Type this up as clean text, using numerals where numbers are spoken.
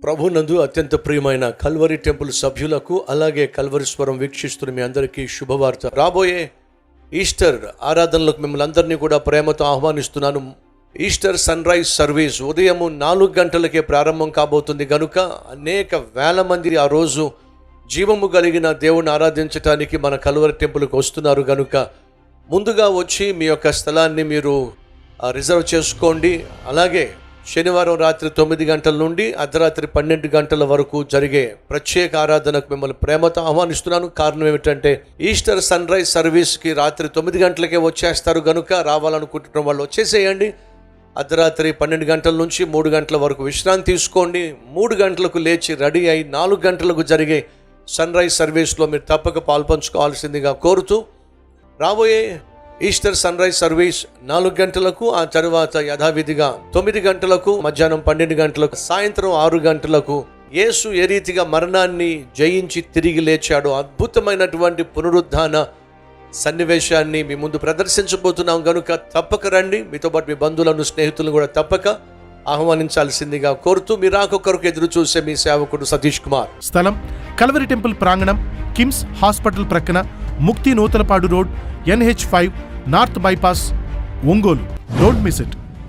ప్రభునందు అత్యంత ప్రియమైన కల్వరి టెంపుల్ సభ్యులకు, అలాగే కల్వరి స్వరం వీక్షిస్తున్న మీ అందరికీ శుభవార్త. రాబోయే ఈస్టర్ ఆరాధనలకు మిమ్మల్ని అందరినీ కూడా ప్రేమతో ఆహ్వానిస్తున్నాను. ఈస్టర్ సన్ రైజ్ సర్వీస్ ఉదయం 4 గంటలకే ప్రారంభం కాబోతుంది కనుక అనేక వేల మంది ఆ రోజు జీవము కలిగిన దేవుని ఆరాధించడానికి మన కల్వరి టెంపుల్కి వస్తున్నారు కనుక ముందుగా వచ్చి మీ యొక్క స్థలాన్ని మీరు రిజర్వ్ చేసుకోండి. అలాగే శనివారం రాత్రి 9 గంటల నుండి అర్ధరాత్రి 12 గంటల వరకు జరిగే ప్రత్యేక ఆరాధనకు మిమ్మల్ని ప్రేమతో ఆహ్వానిస్తున్నాను. కారణం ఏమిటంటే ఈస్టర్ సన్ రైజ్ సర్వీస్కి రాత్రి 9 గంటలకే వచ్చేస్తారు కనుక రావాలనుకుంటున్న వాళ్ళు వచ్చేసేయండి. అర్ధరాత్రి 12 గంటల నుంచి 3 గంటల వరకు విశ్రాంతి తీసుకోండి. 3 గంటలకు లేచి రెడీ అయి 4 గంటలకు జరిగే సన్ రైజ్ సర్వీస్లో మీరు తప్పక పాల్పంచుకోవాల్సిందిగా కోరుతూ, రాబోయే ఈస్టర్ సన్ రైజ్ సర్వీస్ 4 గంటలకు, ఆ తర్వాత యథావిధిగా 9 గంటలకు, మధ్యాహ్నం 12 గంటలకు, సాయంత్రం 6 గంటలకు యేసు ఏ రీతిగా మరణాన్ని జయించి తిరిగి లేచాడో అద్భుతమైనటువంటి పునరుద్ధాన సన్నివేశాన్ని మీ ముందు ప్రదర్శించబోతున్నాం కనుక తప్పక రండి. మీతో పాటు మీ బంధువులను, స్నేహితులను కూడా తప్పక ఆహ్వానించాల్సిందిగా కోరుతూ, మీరు ఆకొక్కరికి ఎదురు చూసే మీ సేవకుడు సతీష్ కుమార్. స్థలం కల్వరి టెంపుల్ ప్రాంగణం, కిమ్స్ హాస్పిటల్ ప్రక్కన, ముక్తి Nuthalapadu road, NH5 north bypass, Ongole. Don't miss it.